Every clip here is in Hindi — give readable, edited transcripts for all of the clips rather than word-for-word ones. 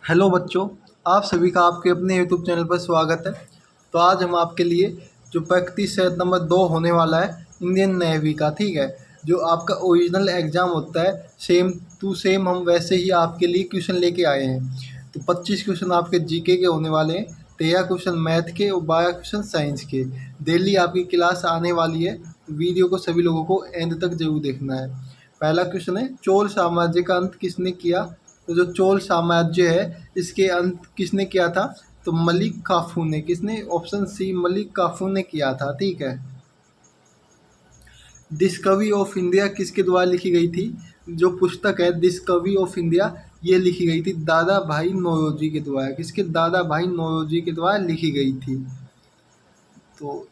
हेलो बच्चों, आप सभी का आपके अपने यूट्यूब चैनल पर स्वागत है। तो आज हम आपके लिए जो प्रैक्टिस सेट नंबर 2 होने वाला है इंडियन नेवी का, ठीक है, जो आपका ओरिजिनल एग्ज़ाम होता है सेम टू सेम, हम वैसे ही आपके लिए क्वेश्चन लेके आए हैं। तो 25 क्वेश्चन आपके जीके के होने वाले हैं, 13 क्वेश्चन मैथ के और 12 क्वेश्चन साइंस के। डेली आपकी क्लास आने वाली है, वीडियो को सभी लोगों को एंड तक जरूर देखना है। पहला क्वेश्चन है, चोल साम्राज्य का अंत किसने किया? तो जो चोल साम्राज्य है इसके अंत किसने किया था? तो मलिक काफू ने। किसने? ऑप्शन सी, मलिक काफू ने किया था, ठीक है। डिस्कवरी ऑफ इंडिया किसके द्वारा लिखी गई थी? जो पुस्तक है डिस्कवरी ऑफ इंडिया, ये लिखी गई थी दादा भाई नौरोजी के द्वारा। किसके? दादा भाई नौरोजी के द्वारा लिखी गई थी। तो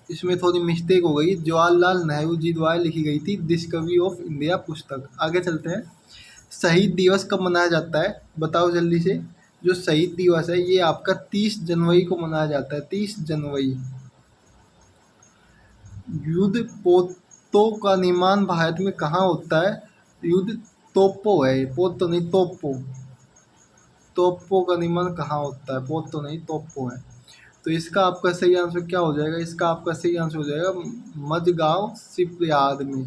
इसमें थोड़ी मिस्टेक हो गई, जवाहरलाल नेहरू जी द्वारा लिखी गई थी डिस्कवरी ऑफ इंडिया पुस्तक। आगे चलते हैं। शहीद दिवस कब मनाया जाता है? बताओ जल्दी से। जो शहीद दिवस है ये आपका 30 जनवरी को मनाया जाता है, 30 जनवरी। युद्ध पोतों का निर्माण भारत में कहाँ होता है? युद्ध तोपो है, पोत तो नहीं, तोपो। तोपों का निर्माण कहाँ होता है? पोत तो नहीं, तोपो है। तो इसका आपका सही आंसर क्या हो जाएगा? इसका आपका सही आंसर हो जाएगा मझगांव शिपयार्ड में।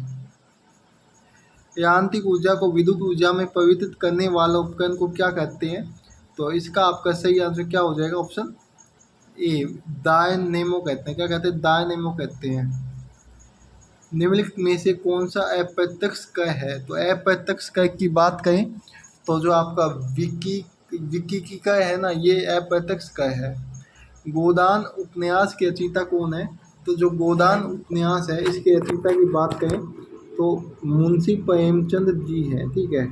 यांत्रिक ऊर्जा को विद्युत ऊर्जा में परिवर्तित करने वाला उपकरण को क्या कहते हैं? तो इसका आपका सही आंसर क्या हो जाएगा? ऑप्शन ए, डायनेमो कहते हैं। क्या कहते हैं? डायनेमो कहते हैं। निम्नलिखित में से कौन सा अप्रत्यक्ष कर है? तो अप्रत्यक्ष कर की बात करें तो जो आपका विकी विकी की कर है ना, ये अप्रत्यक्ष कर है। गोदान उपन्यास के रचयिता कौन है? तो जो गोदान उपन्यास है इसके रचयिता की बात करें तो मुंशी प्रेमचंद जी हैं, ठीक है।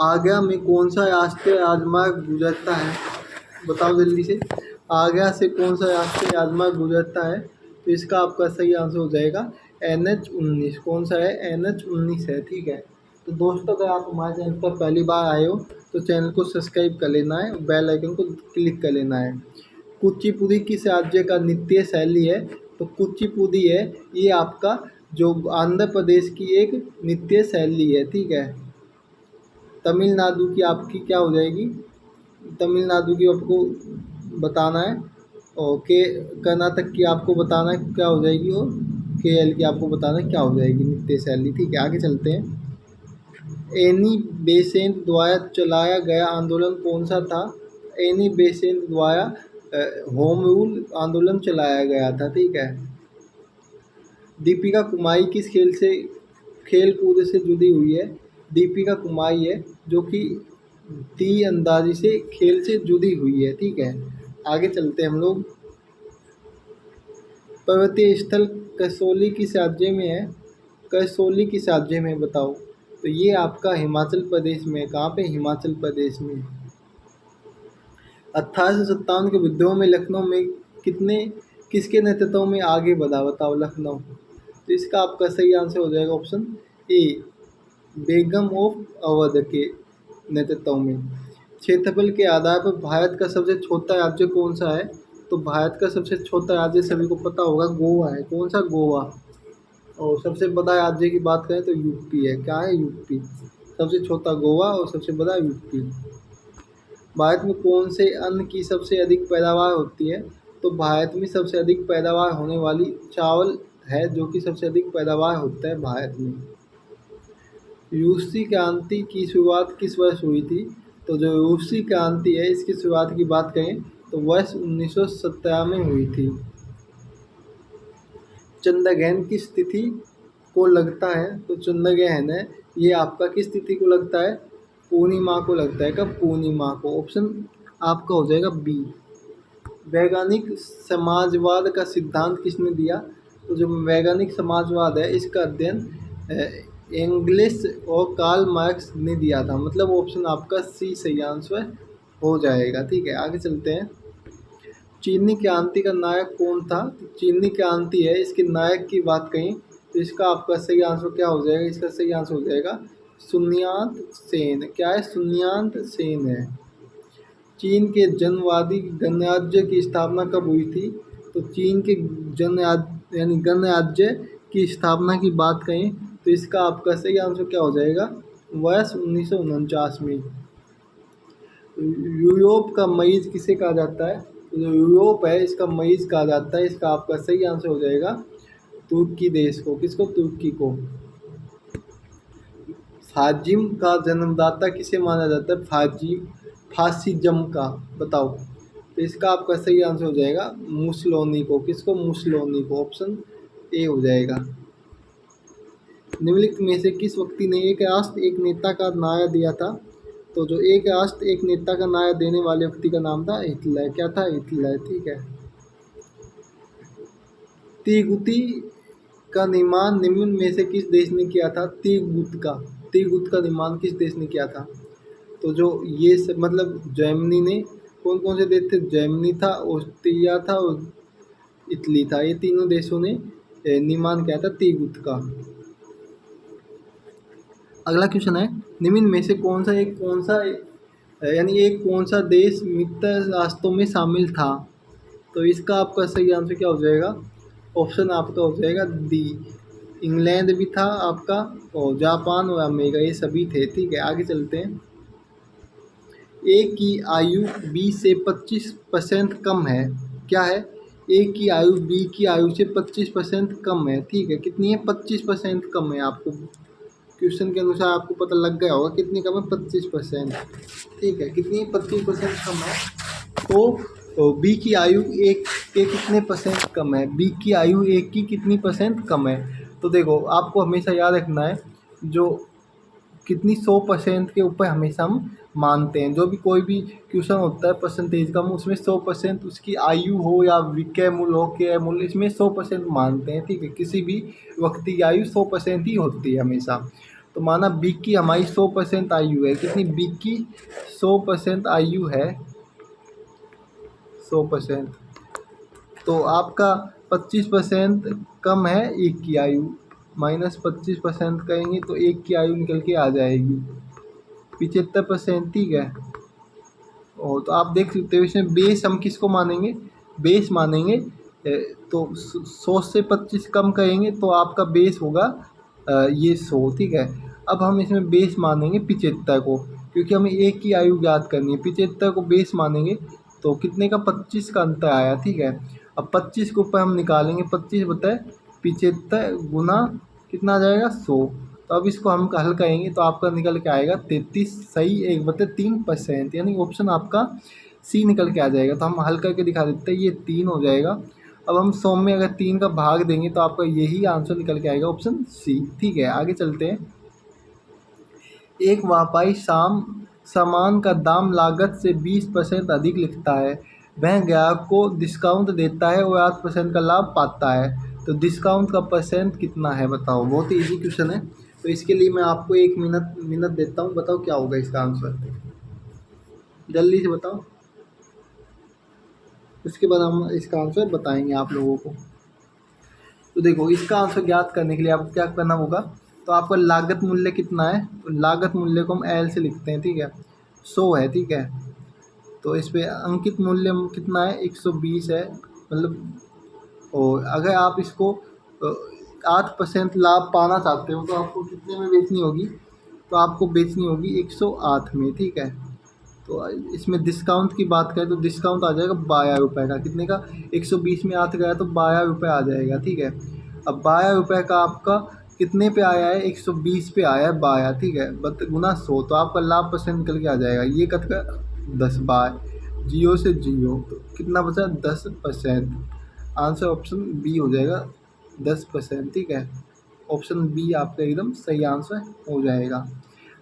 आगरा में कौन सा राष्ट्रीय राजमार्ग गुजरता है? बताओ जल्दी से। आगरा से कौन सा राष्ट्रीय राजमार्ग गुजरता है? तो इसका आपका सही आंसर हो जाएगा NH-19। कौन सा है? NH-19 है, ठीक है। तो दोस्तों, अगर आप हमारे चैनल पर पहली बार आए हो तो चैनल को सब्सक्राइब कर लेना है, बेल आइकन को क्लिक कर लेना है। कुचिपुड़ी किस राज्य का नृत्य शैली है? तो कुचिपुड़ी है ये आपका जो आंध्र प्रदेश की एक नृत्य शैली है, ठीक है। तमिलनाडु की आपकी क्या हो जाएगी? तमिलनाडु की आपको बताना है। और के कर्नाटक की आपको बताना है क्या हो जाएगी, और KL की आपको बताना है क्या हो जाएगी नृत्य शैली, ठीक है। आगे चलते हैं। एनी बेसेंट द्वारा चलाया गया आंदोलन कौन सा था? एनी बेसेंट द्वारा होम रूल आंदोलन चलाया गया था, ठीक है। दीपिका कुमारी किस खेल कूद से जुड़ी हुई है? दीपिका कुमारी है जो कि तीरंदाजी से खेल से जुड़ी हुई है, ठीक है। आगे चलते हैं हम लोग। पर्वतीय स्थल कसौली किस राज्य में है? कसौली किस राज्य में, बताओ। तो ये आपका हिमाचल प्रदेश में। कहाँ पे? हिमाचल प्रदेश में। 1857 के विद्रोह में लखनऊ में किसके नेतृत्व में आगे बढ़ा? बताओ लखनऊ। तो इसका आपका सही आंसर हो जाएगा option A, Begum of Awadh के नेतृत्व में। क्षेत्रफल के आधार पर भारत का सबसे छोटा राज्य कौन सा है? तो भारत का सबसे छोटा राज्य सभी को पता होगा, गोवा है। कौन सा? गोवा। और सबसे बड़ा राज्य की बात करें तो यूपी है। क्या है? यूपी। सबसे छोटा गोवा और सबसे बड़ा यूपी। भारत में कौन से अन्न की सबसे अधिक पैदावार होती है? तो भारत में सबसे अधिक पैदावार होने वाली चावल है, जो कि सबसे अधिक पैदावार होता है भारत में। रूसी क्रांति की शुरुआत किस वर्ष हुई थी? तो जो रूसी क्रांति है इसकी शुरुआत की बात करें तो वर्ष 1917 में हुई थी। चंद्रग्रहण किस तिथि को लगता है? तो चंद्रग्रहण है ये आपका किस तिथि को लगता है? पूर्णिमा को लगता है। कब? पूर्णिमा को। ऑप्शन आपका हो जाएगा बी। वैज्ञानिक समाजवाद का सिद्धांत किसने दिया? तो जो वैज्ञानिक समाजवाद है इसका अध्ययन एंगलिस और कार्ल मार्क्स ने दिया था। मतलब ऑप्शन आपका सी सही आंसर हो जाएगा, ठीक है। आगे चलते हैं। चीनी क्रांति का नायक कौन था? चीनी क्रांति है इसके नायक की बात करें तो इसका आपका सही आंसर क्या हो जाएगा? इसका सही आंसर हो जाएगा सुन्यात सेन। क्या है? सुन्यात सेन है। चीन के जनवादी गणराज्य की स्थापना कब हुई थी? तो चीन के जनराज्य यानी गणराज्य की स्थापना की बात करें तो इसका आपका सही आंसर क्या हो जाएगा? वर्ष 1949 में। यूरोप का मरीज किसे कहा जाता है? तो जो यूरोप है इसका मरीज कहा जाता है। इसका आपका सही आंसर हो जाएगा तुर्की देश को। किसको? तुर्की को। फाजिम का जन्मदाता किसे माना जाता है? फासिज्म का। बताओ। तो इसका आपका सही आंसर हो जाएगा मुसोलिनी को। किसको? मुसोलिनी को। ऑप्शन ए हो जाएगा। निम्नलिखित में से किस व्यक्ति ने एक राष्ट्र एक नेता का नारा दिया था? तो जो एक राष्ट्र एक नेता का नारा देने वाले व्यक्ति का नाम था हिटलर। क्या था? हिटलर। ठीक है। तिगुती का निर्माण निम्न में से किस देश ने किया था? तिगुत का निर्माण किस देश ने किया था? तो जो ये सब मतलब जर्मनी ने। कौन कौन से देश थे? जर्मनी था, ऑस्ट्रिया था और इटली था। ये तीनों देशों ने निर्माण किया था तिगुत का। अगला क्वेश्चन है, निम्न में से एक कौन सा देश मित्र राष्ट्रों में शामिल था? तो इसका आपका सही आंसर क्या हो जाएगा? ऑप्शन आपका हो जाएगा डी। इंग्लैंड भी था आपका, और जापान और अमेरिका, ये सभी थे। ठीक है, आगे चलते हैं। ए की आयु बी से 25% कम है। क्या है? ए की आयु बी की आयु से 25% कम है। ठीक है, कितनी है? 25% कम है। आपको क्वेश्चन के अनुसार आपको पता लग गया होगा कितनी कम है? 25%। ठीक है, कितनी? 25% कम है। तो बी की आयु एक के कितने परसेंट कम है? बी की आयु एक की कितनी परसेंट कम है? तो देखो, आपको हमेशा याद रखना है जो कितनी 100% के ऊपर हमेशा हम मानते हैं। जो भी कोई भी क्वेश्चन होता है परसेंटेज का, हम उसमें 100% उसकी आयु हो या विक्रय मूल्य हो, क्रय मूल्य, इसमें 100% मानते हैं। ठीक है, किसी भी व्यक्ति की आयु 100% ही होती है हमेशा। तो माना बी की हमारी 100% आयु है। कितनी? बी की 100% आयु है, 100%। तो आपका 25% कम है एक की आयु, -25% करेंगे तो एक की आयु निकल के आ जाएगी 75%। ठीक है। और तो आप देख सकते हो इसमें बेस हम किसको मानेंगे? बेस मानेंगे। तो 100 से 25 कम करेंगे तो आपका बेस होगा ये 100। ठीक है। अब हम इसमें बेस मानेंगे 75 को, क्योंकि हमें एक की आयु ज्ञात करनी है। 75 को बेस मानेंगे तो कितने का? 25 का अंतर आया। ठीक है। अब 25 के ऊपर हम निकालेंगे 25/75 गुना कितना आ जाएगा? 100। तो अब इसको हम हल करेंगे तो आपका निकल के आएगा 33 सही 1/3%, यानी ऑप्शन आपका सी निकल के आ जाएगा। तो हम हल करके दिखा देते हैं, ये 3 हो जाएगा। अब हम 100 में अगर 3 का भाग देंगे तो आपका यही आंसर निकल के आएगा, ऑप्शन सी। ठीक है, आगे चलते हैं। एक व्यापारी सामान का दाम लागत से 20% अधिक लिखता है। वह ग्राहक को डिस्काउंट देता है और 8% का लाभ पाता है। तो डिस्काउंट का परसेंट कितना है? बताओ। बहुत ही ईजी क्वेश्चन है। तो इसके लिए मैं आपको 1 मिनट देता हूँ। बताओ क्या होगा इसका आंसर, जल्दी से बताओ। उसके बाद हम इसका आंसर बताएंगे आप लोगों को। तो देखो, इसका आंसर ज्ञात करने के लिए आपको क्या करना होगा? तो आपका लागत मूल्य कितना है? तो लागत मूल्य को हम एल से लिखते हैं। ठीक है, 100 है। ठीक है। तो इस पे अंकित मूल्य कितना है? 120 है। मतलब, और अगर आप इसको 8% लाभ पाना चाहते हो तो आपको कितने में बेचनी होगी? तो आपको बेचनी होगी 108 में। ठीक है। तो इसमें डिस्काउंट की बात करें तो डिस्काउंट आ जाएगा 12 रुपये का। कितने का? 120 में 8 गया तो 12 रुपये आ जाएगा। ठीक है। अब 12 रुपये का आपका कितने पे आया है? 120 पे आया है 12। ठीक है, गुना 100, तो आपका लाभ परसेंट निकल के आ जाएगा। ये कट का 10 बार 0 से 0, तो कितना बचा? 10%। आंसर ऑप्शन बी हो जाएगा, 10%। ठीक है, ऑप्शन बी आपका एकदम सही आंसर हो जाएगा।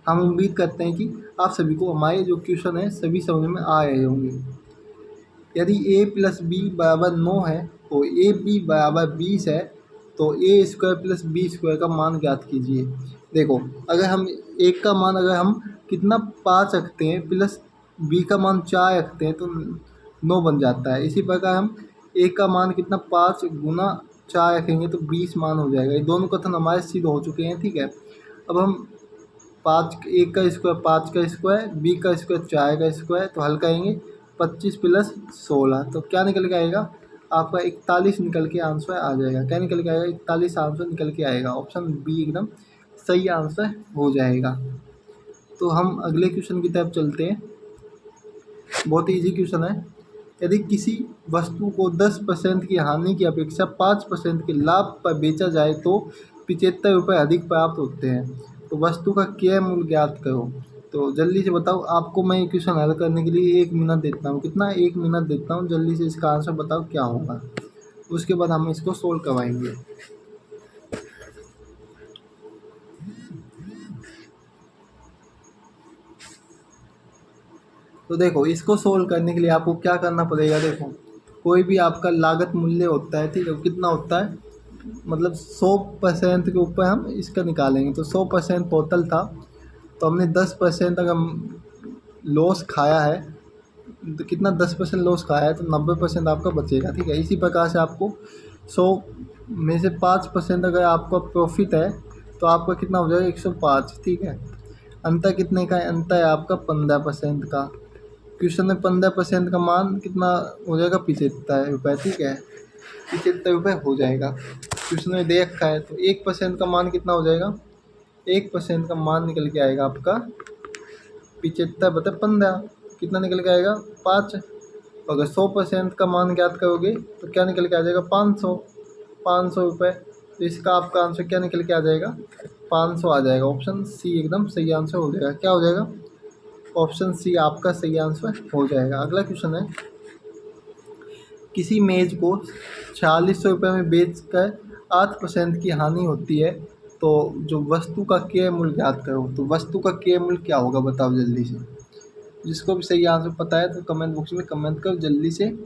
हम उम्मीद करते हैं कि आप सभी को हमारे जो क्वेश्चन है सभी समझ में आ रहे होंगे। यदि a प्लस बी बराबर 9 है और ए बी बराबर 20 है तो ए स्क्वायर प्लस बी स्क्वायर का मान ज्ञात कीजिए। देखो, अगर हम एक का मान अगर हम कितना 5 रखते हैं प्लस बी का मान 4 रखते हैं तो 9 बन जाता है। इसी प्रकार हम एक का मान कितना 5 गुना 4 रखेंगे तो 20 मान हो जाएगा। ये दोनों कथन हमारे सिद्ध हो चुके हैं। ठीक है। अब हम 5 एक का स्क्वायर 5 का स्क्वायर, बी का स्क्वायर 4 का स्क्वायर, तो हल करेंगे 25 प्लस 16, तो क्या निकल के आएगा? आपका 41 निकल के आंसर आ जाएगा। क्या निकल के आएगा? 41 आंसर निकल के आएगा। ऑप्शन बी एकदम सही आंसर हो जाएगा। तो हम अगले क्वेश्चन की तरफ चलते हैं। बहुत इजी क्वेश्चन है। यदि किसी वस्तु को 10% की हानि की अपेक्षा 5% के लाभ पर बेचा जाए तो 75 रुपये अधिक प्राप्त होते हैं। तो वस्तु का क्रय मूल्य ज्ञात करो। तो जल्दी से बताओ। आपको मैं ये क्वेश्चन हल करने के लिए 1 मिनट देता हूँ। कितना? 1 मिनट देता हूँ। जल्दी से इसका आंसर बताओ क्या होगा। उसके बाद हम इसको सोल्व करवाएंगे। तो देखो, इसको सोल्व करने के लिए आपको क्या करना पड़ेगा। देखो, कोई भी आपका लागत मूल्य होता है, ठीक है, कितना होता है, मतलब 100% के ऊपर हम इसका निकालेंगे। तो 100% टोटल था, तो हमने 10% अगर लॉस खाया है, तो कितना 10% लॉस खाया है, तो 90% आपका बचेगा। ठीक है, इसी प्रकार से आपको 100 में से 5% अगर आपका प्रॉफिट है तो आपका कितना हो जाएगा, 105। ठीक है, अंतर कितने का है? अंतर है आपका 15% का। क्वेश्चन में 15% का मान कितना हो जाएगा, 75 रुपये। ठीक है, 75 रुपये हो जाएगा। क्वेश्चन में दे रखा है, तो 1% का मान कितना हो जाएगा, 1% का मान निकल के आएगा आपका 75/15। कितना निकल के आएगा, 5। अगर 100% का मान ज्ञात करोगे तो क्या निकल के आ जाएगा, 500 रुपये। तो इसका आपका आंसर क्या निकल के आ जाएगा, 500 आ जाएगा। ऑप्शन सी एकदम सही आंसर हो जाएगा। क्या हो जाएगा, ऑप्शन सी आपका सही आंसर हो जाएगा। अगला क्वेश्चन है, किसी मेज को 4600 रुपये में बेचकर 8% की हानि होती है, तो जो वस्तु का क्रय मूल्य ज्ञात करो। तो वस्तु का क्रय मूल्य क्या होगा, बताओ जल्दी से। जिसको भी सही आंसर पता है तो कमेंट बॉक्स में कमेंट करो जल्दी से।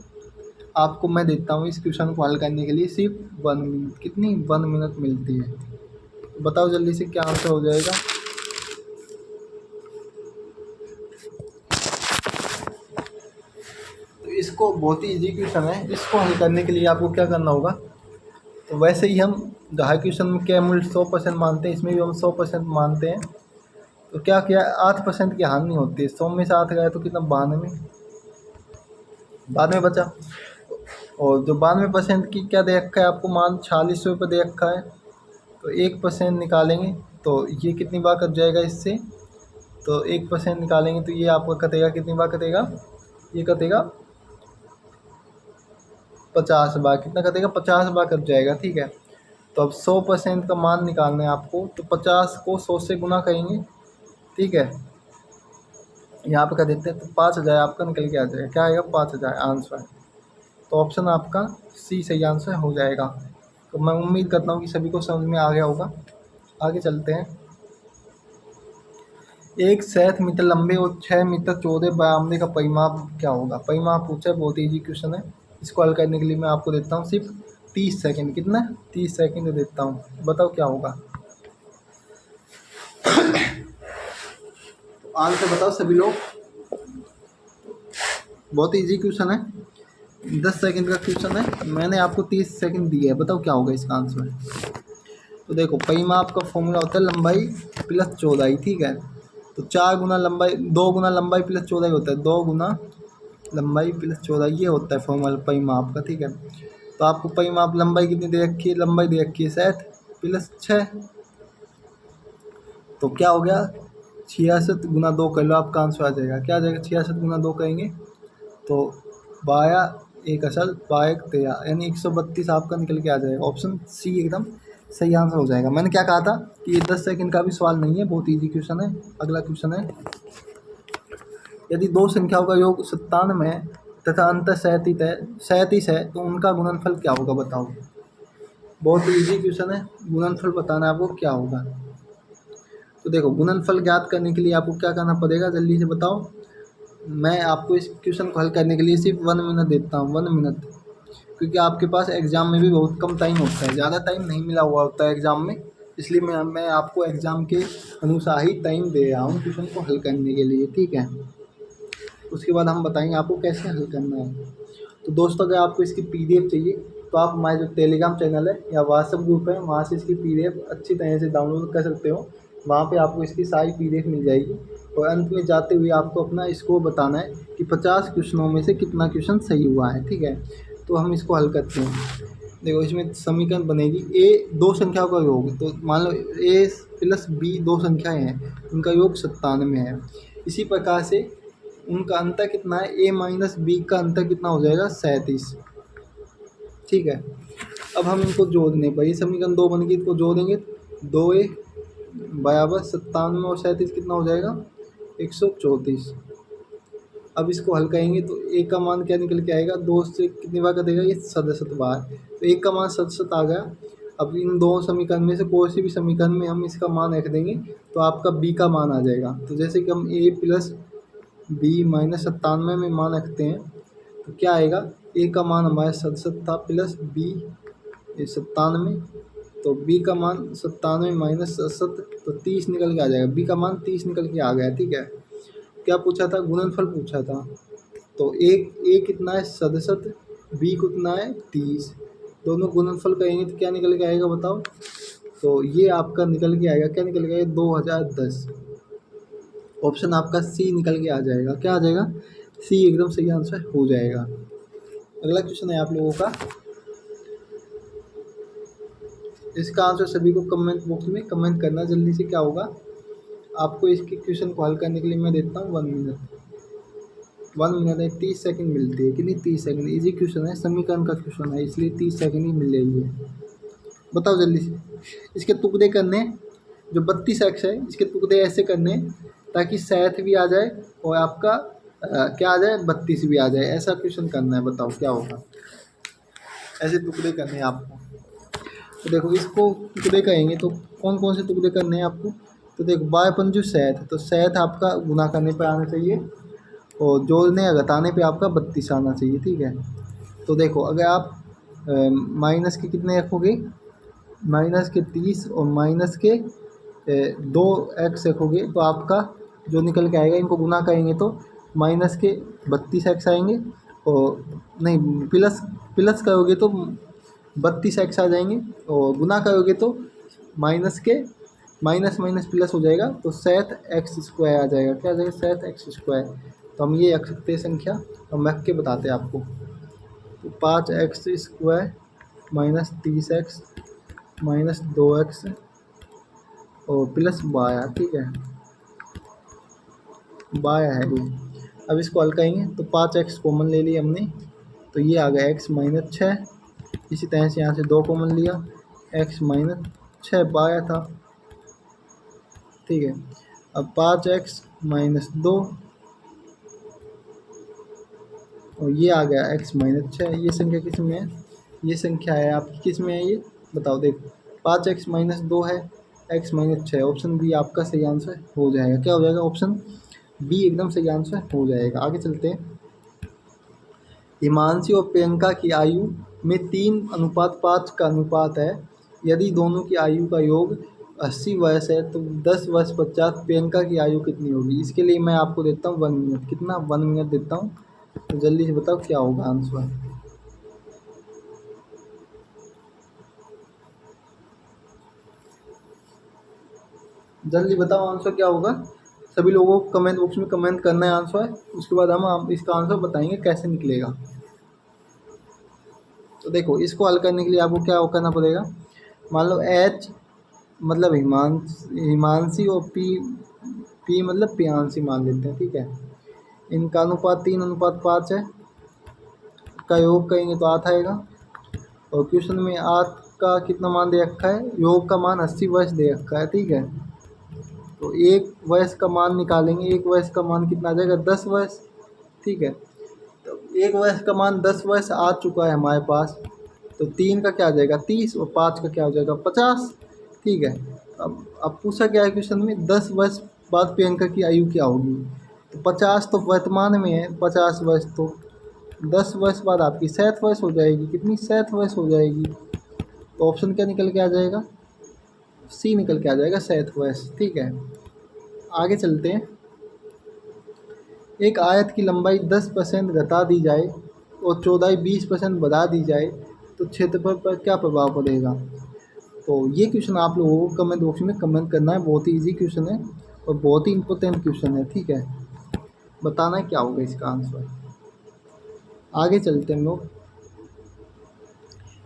आपको मैं देता हूँ इस क्वेश्चन को हल करने के लिए सिर्फ 1 मिनट। कितनी? 1 मिनट मिलती है। बताओ जल्दी से क्या आंसर हो जाएगा। तो इसको बहुत ही इजी क्वेश्चन है। इसको हल करने के लिए आपको क्या करना होगा, तो वैसे ही हम हर क्वेश्चन में क्रय मूल्य 100% मानते हैं, इसमें भी हम 100% मानते हैं। तो क्या किया, 8% की हानि होती है। 100 में से 8 गया तो कितना, 92। 92 बचा। और जो 92% की क्या दे रखा है आपको मान, 4600 रुपये दे रखा है। तो 1% निकालेंगे तो ये कितनी बार कट जाएगा इससे, तो 1% निकालेंगे तो ये आपका कटेगा, कितनी बार कटेगा, ये कटेगा 50 बार। कितना कटेगा, 50 बार कट जाएगा। ठीक है, तो अब 100% का मान निकालना है आपको, तो 50 को 100 से गुना करेंगे। ठीक है, यहाँ पे कर देते हैं, तो 5000 आपका निकल के आ जाएगा। क्या आएगा, 5000 आंसर। तो ऑप्शन आपका सी सही आंसर हो जाएगा। तो मैं उम्मीद करता हूँ कि सभी को समझ में आ गया होगा। आगे चलते हैं। एक 60 मीटर लंबे और 6 मीटर चौड़े बरामदे का परिमाप क्या होगा। परिमाप पूछा है, बहुत ईजी क्वेश्चन है। इसको हल करने के लिए मैं आपको देता हूँ सिर्फ 30 सेकंड। कितना, 30 सेकंड देता हूँ। बताओ क्या होगा। तो आंसर बताओ सभी लोग। बहुत ईजी क्वेश्चन है, 10 सेकंड का क्वेश्चन है। मैंने आपको 30 सेकंड दिया है। बताओ क्या होगा इसका आंसर। तो देखो, परिमाप का फॉर्मूला होता है लंबाई प्लस चौड़ाई। ठीक है, तो 4 गुना लंबाई, 2 गुना लंबाई प्लस चौड़ाई होता है, 2 गुना लंबाई प्लस चौड़ाई, ये होता है फॉर्मूला परिमाप का। ठीक है, तो आपको परिमाप लंबाई कितनी दे रखी है, लंबाई दे रखी है 60 प्लस 6, तो क्या हो गया, 66 गुना 2 कर लो, आपका आंसर आ जाएगा। क्या आ जाएगा, 66 गुना 2 करेंगे तो 12×1=13, यानी 132 आपका निकल के आ जाएगा। ऑप्शन सी एकदम सही आंसर हो जाएगा। मैंने क्या कहा था कि ये 10 सेकंड का भी सवाल नहीं है, बहुत इजी क्वेश्चन है। अगला क्वेश्चन है, यदि दो संख्याओं का योग 97 है तथा अंतर 37 है तो उनका गुणनफल क्या होगा, बताओ। बहुत इजी क्वेश्चन है, गुणनफल बताना है आपको क्या होगा। तो देखो, गुणनफल ज्ञात करने के लिए आपको क्या करना पड़ेगा, जल्दी से बताओ। मैं आपको इस क्वेश्चन को हल करने के लिए सिर्फ 1 मिनट देता हूँ, 1 मिनट, क्योंकि आपके पास एग्ज़ाम में भी बहुत कम टाइम होता है, ज़्यादा टाइम नहीं मिला हुआ होता है एग्ज़ाम में, इसलिए मैं आपको एग्ज़ाम के अनुसार ही टाइम दे रहा हूँ क्वेश्चन को हल करने के लिए। ठीक है, उसके बाद हम बताएंगे आपको कैसे हल करना है। तो दोस्तों, अगर आपको इसकी PDF चाहिए तो आप हमारे जो टेलीग्राम चैनल है या व्हाट्सएप ग्रुप है, वहाँ से इसकी PDF अच्छी तरह से डाउनलोड कर सकते हो। वहाँ पे आपको इसकी सारी PDF मिल जाएगी। और अंत में जाते हुए आपको अपना स्कोर बताना है कि 50 क्वेश्चनों में से कितना क्वेश्चन सही हुआ है। ठीक है, तो हम इसको हल करते हैं। देखो इसमें समीकरण बनेगी ए दो संख्याओं का योग, तो मान लो ए प्लस बी दो संख्याएं हैं, उनका योग 97 है। इसी प्रकार से उनका अंतर कितना है, ए माइनस बी का अंतर कितना हो जाएगा, 37। ठीक है, अब हम इनको जोड़ने पर ये समीकरण दो बन गई, इनको जोड़ेंगे, 2a बराबर 97 और 37 कितना हो जाएगा, 134। अब इसको हल करेंगे तो ए का मान क्या निकल के आएगा, दो से कितनी बार कटेगा ये, 67 बार, तो ए का मान 67 आ गया। अब इन दो समीकरण में से कोई सी भी समीकरण में हम इसका मान रख देंगे तो आपका बी का मान आ जाएगा। तो जैसे कि हम ए प्लस बी माइनस 97 में मान रखते हैं तो क्या आएगा, ए का मान हमारे 67 था प्लस बी 97, तो बी का मान 97 माइनस 67 तो 30 निकल के आ जाएगा, बी का मान 30 निकल के आ गया। ठीक है, क्या पूछा था, गुणनफल पूछा था, तो एक ए कितना है 67, बी कितना है 30, दोनों गुणनफल करेंगे तो क्या निकल के आएगा बताओ, तो ये आपका निकल के आएगा, क्या निकल के आएगा, 2010। ऑप्शन आपका सी निकल के आ जाएगा, क्या आ जाएगा, सी एकदम सही आंसर हो जाएगा। अगला क्वेश्चन है आप लोगों का, इसका आंसर सभी को कमेंट बॉक्स में कमेंट करना जल्दी से। क्या होगा, आपको इसके क्वेश्चन को हल करने के लिए मैं देता हूँ 1 मिनट। 1 मिनट है, 30 सेकंड मिलती है, कितनी, 30 सेकंड। इजी क्वेश्चन है, समीकरण का क्वेश्चन है, इसलिए 30 सेकंड ही मिल रही है। बताओ जल्दी से, इसके टुकड़े करने, जो 32x है इसके टुकड़े ऐसे करने ताकि 7 भी आ जाए और आपका क्या आ जाए, 32 भी आ जाए, ऐसा क्वेश्चन करना है। बताओ क्या होगा, ऐसे टुकड़े करने हैं आपको। तो देखो इसको टुकड़े करेंगे तो कौन कौन से टुकड़े करने हैं आपको, तो देखो बाय पंजू 7, तो 7 आपका गुना करने पे आना चाहिए और जोड़ने या घटाने पे आपका 32 आना चाहिए। ठीक है, तो देखो अगर आप माइनस के कितने रखोगे, माइनस के 30 और माइनस के 2x रखोगे तो आपका जो निकल के आएगा, इनको गुना करेंगे तो माइनस के 32x आएंगे, और नहीं प्लस प्लस करोगे तो 32x आ जाएंगे, और गुना करोगे तो माइनस के माइनस माइनस प्लस हो जाएगा, तो 7x² आ जाएगा। क्या आ जाएगा, 7x²। तो हम ये रख सकते हैं संख्या, हम रख के बताते हैं आपको। तो 5x² minus 30x minus 2x और प्लस 12। ठीक है, 12 है ये। अब इसको हल करेंगे तो 5x कॉमन ले लिया हमने, तो ये आ गया x माइनस 6। इसी तरह से यहाँ से 2 कॉमन लिया, x माइनस 6 12 था। ठीक है, अब 5x माइनस 2 और ये आ गया x माइनस 6। ये संख्या किस में है, ये संख्या है आपकी किस में है ये बताओ। देखो 5x माइनस 2 है, x माइनस 6, ऑप्शन बी आपका सही आंसर हो जाएगा। क्या हो जाएगा, ऑप्शन बी एकदम सही आंसर हो जाएगा। आगे चलते हैं, हिमांशी और प्रियंका की आयु में 3:5 का अनुपात है। यदि दोनों की आयु का योग 80 वर्ष है तो 10 वर्ष पश्चात प्रियंका की आयु कितनी होगी। इसके लिए मैं आपको देता हूँ 1 मिनट, कितना, 1 मिनट देता हूँ, तो जल्दी से बताओ क्या होगा आंसर। जल्दी बताओ आंसर क्या होगा। सभी लोगों को कमेंट बॉक्स में कमेंट करना है आंसर, उसके बाद हम इसका आंसर बताएंगे कैसे निकलेगा। तो देखो इसको हल करने के लिए आपको क्या करना पड़ेगा, मान लो एच मतलब हिमांशी और पी मतलब प्रियांशी मान लेते हैं। ठीक है, इनका अनुपात 3:5 है, का योग करेंगे तो 8 आएगा, और क्वेश्चन में 8 का कितना मान दे रखा है, योग का मान 80 वर्ष दे रखा है। ठीक है, तो एक वर्ष का मान निकालेंगे, एक वर्ष का मान कितना आ जाएगा, 10 वर्ष। ठीक है, तो एक वर्ष का मान 10 वर्ष आ चुका है हमारे पास, तो 3 का क्या आ जाएगा 30 और 5 का क्या हो जाएगा 50। ठीक है, अब पूछा क्या है क्वेश्चन में, 10 वर्ष बाद प्रियंका की आयु क्या होगी, तो 50 तो वर्तमान में है, 50 वर्ष, तो 10 वर्ष बाद आपकी 7 वर्ष हो जाएगी, कितनी 7 वर्ष हो जाएगी, तो ऑप्शन क्या निकल के आ जाएगा, सी निकल के आ जाएगा 7 वर्ष। ठीक है, आगे चलते हैं, एक आयत की लंबाई 10% घटा दी जाए और चौड़ाई 20% बढ़ा दी जाए तो क्षेत्रफल पर क्या प्रभाव पड़ेगा। तो ये क्वेश्चन आप लोगों को कमेंट बॉक्स में कमेंट करना है, बहुत ही इजी क्वेश्चन है और बहुत ही इंपॉर्टेंट क्वेश्चन है। ठीक है, बताना है क्या होगा इसका आंसर। आगे चलते हैं हम लोग,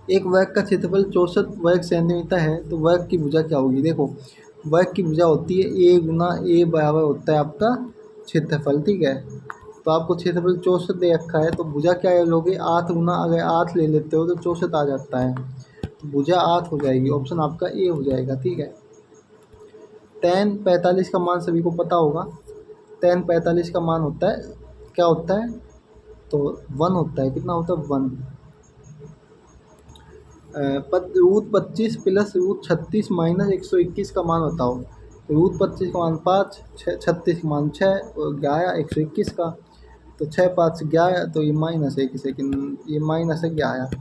एक वर्ग का क्षेत्रफल 64 वर्ग सेंटीमीटर है तो वर्ग की भुजा क्या होगी? देखो, वर्ग की भुजा होती है ए गुना ए बराबर होता है आपका क्षेत्रफल, ठीक है। तो आपको क्षेत्रफल 64 दे रखा है तो भुजा क्या लोगे? 8 गुना, अगर 8 ले लेते हो तो 64 आ जाता है, तो भुजा 8 हो जाएगी, ऑप्शन आपका ए हो जाएगा, ठीक है। tan 45 का मान सभी को पता होगा। tan 45 का मान होता है, क्या होता है? तो 1 होता है, कितना होता है? 1। रूट 25 प्लस रूट 36 माइनस 121 का मान बताओ। रूट 25 का मान 5, 36 का मान 6 और 11 121 का, तो 6 5 11, तो ये माइनस है, सेकेंड ये माइनस है 11,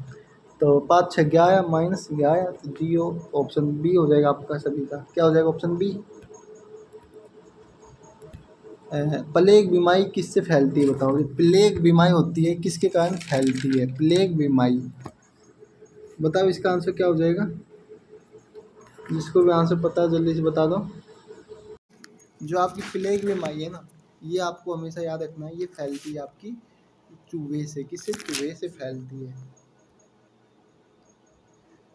तो 5 6 11 माइनस 11, तो जीरो, ऑप्शन बी हो जाएगा आपका सभी का। क्या हो जाएगा? Option B. प्लेग बीमारी किससे फैलती है बताओ? प्लेग बीमारी होती है किसके कारण फैलती है? प्लेग बीमारी, बताओ इसका आंसर क्या हो जाएगा? जिसको भी आंसर पता है जल्दी से बता दो। जो आपकी प्लेग बीमारी है ना, ये आपको हमेशा याद रखना है, ये फैलती है आपकी चूहे से। किससे? चूहे से फैलती है।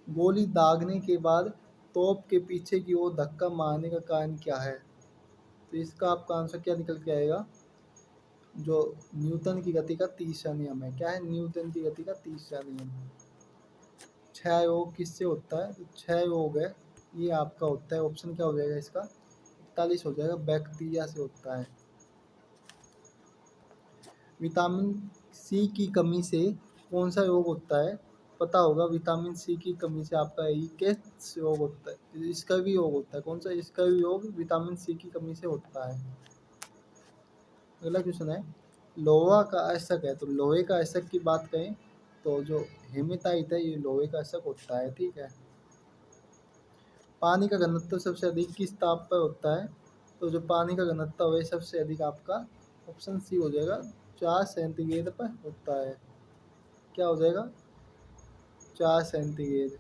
गोली दागने के बाद तोप के पीछे की ओर धक्का मारने का कारण क्या है? तो इसका आपका आंसर क्या निकल के आएगा? जो न्यूटन की गति का तीसरा नियम है। क्या है? न्यूटन की गति का तीसरा नियम। क्षय योग किससे होता है? तो क्षय योग है, ये आपका होता है, ऑप्शन क्या हो जाएगा इसका? 41 हो जाएगा, बैक्टीरिया से होता है। विटामिन सी की कमी से कौन सा रोग होता है? पता होगा, विटामिन सी की कमी से आपका रिकेट्स रोग होता है, इसका भी रोग होता है। कौन सा? इसका भी रोग विटामिन सी की कमी से होता है। अगला क्वेश्चन है, लोहा का अयस्क है, तो लोहे का अयस्क की बात करें तो जो हेमेटाइट है, ये लोहे का अयस्क होता है, ठीक है। पानी का घनत्व सबसे अधिक किस ताप पर होता है? तो जो पानी का घनत्व है सबसे अधिक आपका ऑप्शन सी हो जाएगा, 4 सेंटीग्रेड पर होता है। क्या हो जाएगा? 4 सेंटीग्रेड।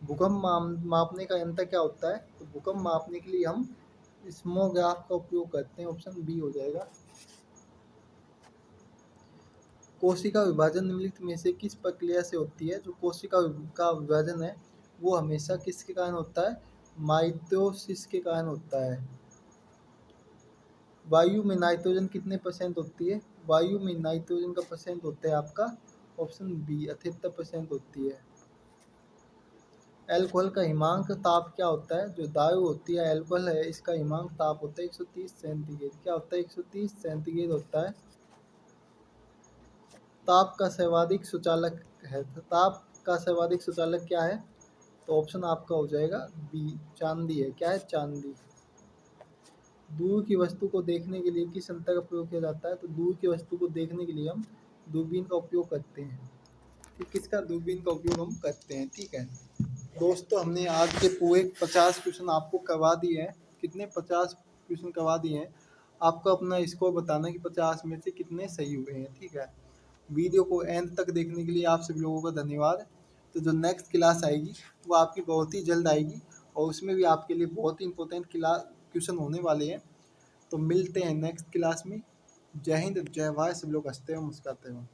भूकंप मापने का यंत्र क्या होता है? तो भूकंप मापने के लिए हम स्मोग्राफ का उपयोग करते हैं, ऑप्शन बी हो जाएगा। कोशिका विभाजन निम्नलिखित में से किस प्रक्रिया से होती है? जो कोशिका का विभाजन है वो हमेशा किसके कारण होता है? माइटोसिस के कारण होता है। वायु में नाइट्रोजन कितने परसेंट होती है? वायु में नाइट्रोजन का परसेंट होता है आपका ऑप्शन बी, 78% होती है। एल्कोहल का हिमांक ताप क्या होता है? जो दारू होती है, एल्कोहल है, इसका हिमांक ताप होता है 130 सेंटीग्रेड। क्या होता है? 130 सेंटीग्रेड होता है। ताप का सर्वाधिक सुचालक है, तो ताप का सर्वाधिक सुचालक क्या है? तो ऑप्शन आपका हो जाएगा बी, चांदी है। क्या है? चांदी। दूर की वस्तु को देखने के लिए किस यंत्र का प्रयोग किया जाता है? तो दूर की वस्तु को देखने के लिए हम दूरबीन का उपयोग करते हैं। कि किसका? दूरबीन का उपयोग हम करते हैं, ठीक है। दोस्तों, हमने आज के पूरे 50 क्वेश्चन आपको करवा दिए हैं। कितने? 50 क्वेश्चन करवा दिए हैं। आपको अपना स्कोर बताना कि 50 में से कितने सही हुए हैं, ठीक है। वीडियो को एंड तक देखने के लिए आप सभी लोगों का धन्यवाद। तो जो नेक्स्ट क्लास आएगी वो आपकी बहुत ही जल्द आएगी और उसमें भी आपके लिए बहुत ही इंपॉर्टेंट क्वेश्चन होने वाले हैं। तो मिलते हैं नेक्स्ट क्लास में। जय हिंद, जय भारत, सभी लोग हंसते हो मुस्कुराते हो।